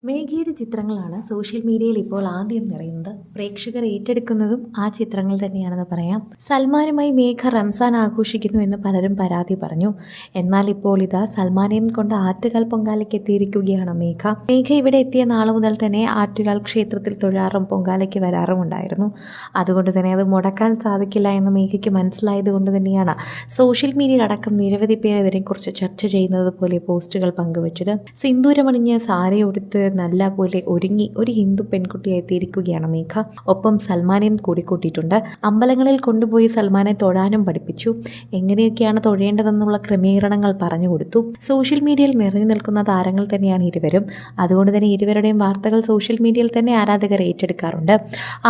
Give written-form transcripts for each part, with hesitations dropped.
മേഘയുടെ ചിത്രങ്ങളാണ് സോഷ്യൽ മീഡിയയിൽ ഇപ്പോൾ ആദ്യം നിറയുന്നത്. പ്രേക്ഷകർ ഏറ്റെടുക്കുന്നതും ആ ചിത്രങ്ങൾ തന്നെയാണെന്ന് പറയാം. സൽമാനുമായി മേഘ റംസാൻ ആഘോഷിക്കുന്നു എന്ന് പലരും പരാതി പറഞ്ഞു. എന്നാൽ ഇപ്പോൾ ഇതാ സൽമാനെയും കൊണ്ട് ആറ്റുകാൽ പൊങ്കാലയ്ക്ക് എത്തിയിരിക്കുകയാണ് മേഘ. മേഘ ഇവിടെ എത്തിയ നാളെ മുതൽ തന്നെ ആറ്റുകാൽ ക്ഷേത്രത്തിൽ തൊഴാറും പൊങ്കാലയ്ക്ക് വരാറും ഉണ്ടായിരുന്നു. അതുകൊണ്ട് തന്നെ അത് മുടക്കാൻ സാധിക്കില്ല എന്ന് മേഘയ്ക്ക് മനസ്സിലായതുകൊണ്ട് തന്നെയാണ് സോഷ്യൽ മീഡിയയിൽ അടക്കം നിരവധി പേർ ഇതിനെക്കുറിച്ച് ചർച്ച ചെയ്യുന്നത് പോലെ പോസ്റ്റുകൾ പങ്കുവച്ചത്. സിന്ദൂരമണിഞ്ഞ് സാരി ഉടുത്ത് നല്ല പോലെ ഒരുങ്ങി ഒരു ഹിന്ദു പെൺകുട്ടിയായി എത്തിയിരിക്കുകയാണ് മേഘ. ഒപ്പം സൽമാനെയും കൂട്ടിക്കൂട്ടിയിട്ടുണ്ട്. അമ്പലങ്ങളിൽ കൊണ്ടുപോയി സൽമാനെ തൊഴാനും പഠിപ്പിച്ചു. എങ്ങനെയൊക്കെയാണ് തൊഴേണ്ടതെന്നുള്ള ക്രമീകരണങ്ങൾ പറഞ്ഞു കൊടുത്തു. സോഷ്യൽ മീഡിയയിൽ നിറഞ്ഞു നിൽക്കുന്ന താരങ്ങൾ തന്നെയാണ് ഇരുവരും. അതുകൊണ്ട് തന്നെ ഇരുവരുടെയും വാർത്തകൾ സോഷ്യൽ മീഡിയയിൽ തന്നെ ആരാധകർ ഏറ്റെടുക്കാറുണ്ട്.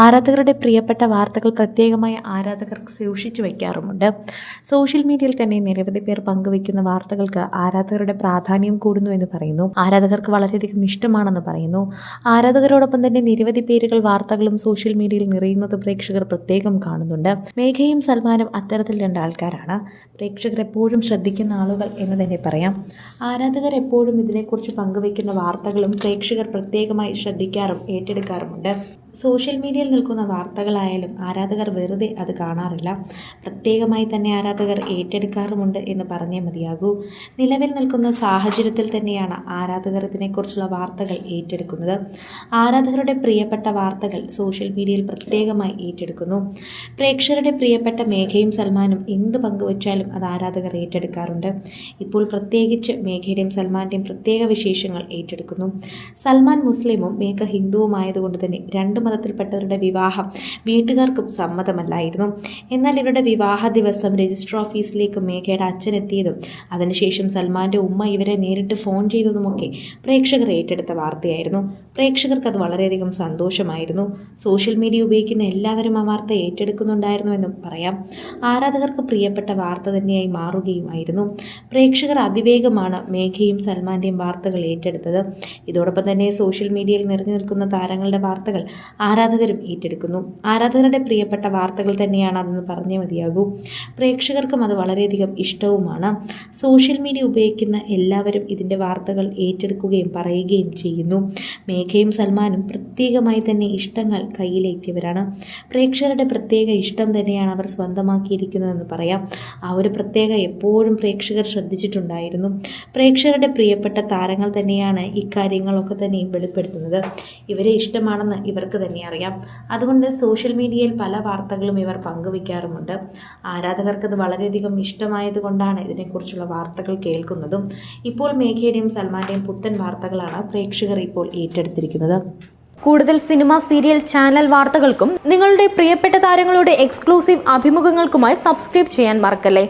ആരാധകരുടെ പ്രിയപ്പെട്ട വാർത്തകൾ പ്രത്യേകമായി ആരാധകർ സൂക്ഷിച്ചു വയ്ക്കാറുമുണ്ട്. സോഷ്യൽ മീഡിയയിൽ തന്നെ നിരവധി പേർ പങ്കുവയ്ക്കുന്ന വാർത്തകൾക്ക് ആരാധകരുടെ പ്രാധാന്യം കൂടുന്നു എന്ന് പറയുന്നു. ആരാധകർക്ക് വളരെയധികം ഇഷ്ടമാണെന്ന് പറയുന്നു. ആരാധകരോടൊപ്പം തന്നെ നിരവധി പേരുകൾ വാർത്തകളും സോഷ്യൽ മീഡിയയിൽ നിറയുന്നത് പ്രേക്ഷകർ പ്രത്യേകം കാണുന്നുണ്ട്. മേഘയും സൽമാനും അത്തരത്തിൽ രണ്ടാൾക്കാരാണ്. പ്രേക്ഷകർ എപ്പോഴും ശ്രദ്ധിക്കുന്ന ആളുകൾ എന്ന് തന്നെ പറയാം. ആരാധകർ എപ്പോഴും ഇതിനെക്കുറിച്ച് പങ്കുവയ്ക്കുന്ന വാർത്തകളും പ്രേക്ഷകർ പ്രത്യേകമായി ശ്രദ്ധിക്കാറും ഏറ്റെടുക്കാറുമുണ്ട്. സോഷ്യൽ മീഡിയയിൽ നിൽക്കുന്ന വാർത്തകളായാലും ആരാധകർ വെറുതെ അത് കാണാറില്ല. പ്രത്യേകമായി തന്നെ ആരാധകർ ഏറ്റെടുക്കാറുമുണ്ട് എന്ന് പറഞ്ഞേ മതിയാകൂ. നിലവിൽ നിൽക്കുന്ന സാഹചര്യത്തിൽ തന്നെയാണ് ആരാധകർ ഇതിനെക്കുറിച്ചുള്ള വാർത്തകൾ ഏറ്റെടുക്കുന്നത്. ആരാധകരുടെ പ്രിയപ്പെട്ട വാർത്തകൾ സോഷ്യൽ മീഡിയയിൽ പ്രത്യേകമായി ഏറ്റെടുക്കുന്നു. പ്രേക്ഷകരുടെ പ്രിയപ്പെട്ട മേഘയും സൽമാനും എന്ത് പങ്കുവച്ചാലും അത് ആരാധകർ ഏറ്റെടുക്കാറുണ്ട്. ഇപ്പോൾ പ്രത്യേകിച്ച് മേഘയുടെയും സൽമാൻ്റെയും പ്രത്യേക വിശേഷങ്ങൾ ഏറ്റെടുക്കുന്നു. സൽമാൻ മുസ്ലിമും മേഘ ഹിന്ദുവുമായതുകൊണ്ട് തന്നെ രണ്ട് മതത്തിൽപ്പെട്ടവരുടെ വിവാഹം വീട്ടുകാർക്കും സമ്മതമല്ലായിരുന്നു. എന്നാൽ ഇവരുടെ വിവാഹ ദിവസം രജിസ്റ്റർ ഓഫീസിലേക്ക് മേഘയുടെ അച്ഛൻ എത്തിയതും അതിനുശേഷം സൽമാൻ്റെ ഉമ്മ ഇവരെ നേരിട്ട് ഫോൺ ചെയ്തതുമൊക്കെ പ്രേക്ഷകർ ഏറ്റെടുത്ത വാർത്തയായിരുന്നു. പ്രേക്ഷകർക്ക് അത് വളരെയധികം സന്തോഷമായിരുന്നു. സോഷ്യൽ മീഡിയ ഉപയോഗിക്കുന്ന എല്ലാവരും ആ വാർത്ത ഏറ്റെടുക്കുന്നുണ്ടായിരുന്നുവെന്നും പറയാം. ആരാധകർക്ക് പ്രിയപ്പെട്ട വാർത്ത തന്നെയായി മാറുകയുമായിരുന്നു. പ്രേക്ഷകർ അതിവേഗമാണ് മേഘയും സൽമാൻ്റെയും വാർത്തകൾ ഏറ്റെടുത്തത്. ഇതോടൊപ്പം തന്നെ സോഷ്യൽ മീഡിയയിൽ നിറഞ്ഞു നിൽക്കുന്ന താരങ്ങളുടെ വാർത്തകൾ ആരാധകരും ഏറ്റെടുക്കുന്നു. ആരാധകരുടെ പ്രിയപ്പെട്ട വാർത്തകൾ തന്നെയാണ് അതെന്ന് പറഞ്ഞേ മതിയാകൂ. പ്രേക്ഷകർക്കും അത് വളരെയധികം ഇഷ്ടവുമാണ്. സോഷ്യൽ മീഡിയ ഉപയോഗിക്കുന്ന എല്ലാവരും ഇതിൻ്റെ വാർത്തകൾ ഏറ്റെടുക്കുകയും പറയുകയും ചെയ്യുന്നു. മേഘയും സൽമാനും പ്രത്യേകമായി തന്നെ ഇഷ്ടങ്ങൾ കയ്യിലേറ്റിയവരാണ്. പ്രേക്ഷകരുടെ പ്രത്യേക ഇഷ്ടം തന്നെയാണ് അവർ സ്വന്തമാക്കിയിരിക്കുന്നതെന്ന് പറയാം. ആ ഒരു പ്രത്യേക എപ്പോഴും പ്രേക്ഷകർ ശ്രദ്ധിച്ചിട്ടുണ്ടായിരുന്നു. പ്രേക്ഷകരുടെ പ്രിയപ്പെട്ട താരങ്ങൾ തന്നെയാണ് ഇക്കാര്യങ്ങളൊക്കെ തന്നെ വെളിപ്പെടുത്തുന്നത്. ഇവരെ ഇഷ്ടമാണെന്ന് ഇവർക്ക് തന്നെ അറിയാം. അതുകൊണ്ട് സോഷ്യൽ മീഡിയയിൽ പല വാർത്തകളും ഇവർ പങ്കുവയ്ക്കാറുമുണ്ട്. ആരാധകർക്ക് ഇത് വളരെയധികം ഇഷ്ടമായതുകൊണ്ടാണ് ഇതിനെക്കുറിച്ചുള്ള വാർത്തകൾ കേൾക്കുന്നതും. ഇപ്പോൾ മേഘയുടെയും സൽമാൻ്റെയും പുത്തൻ വാർത്തകളാണ് പ്രേക്ഷകർ ഇപ്പോൾ ഏറ്റെടുത്തിരിക്കുന്നത്. കൂടുതൽ സിനിമ, സീരിയൽ, ചാനൽ വാർത്തകൾക്കും നിങ്ങളുടെ പ്രിയപ്പെട്ട താരങ്ങളുടെ എക്സ്ക്ലൂസീവ് അഭിമുഖങ്ങൾക്കുമായി സബ്സ്ക്രൈബ് ചെയ്യാൻ മറക്കല്ലേ.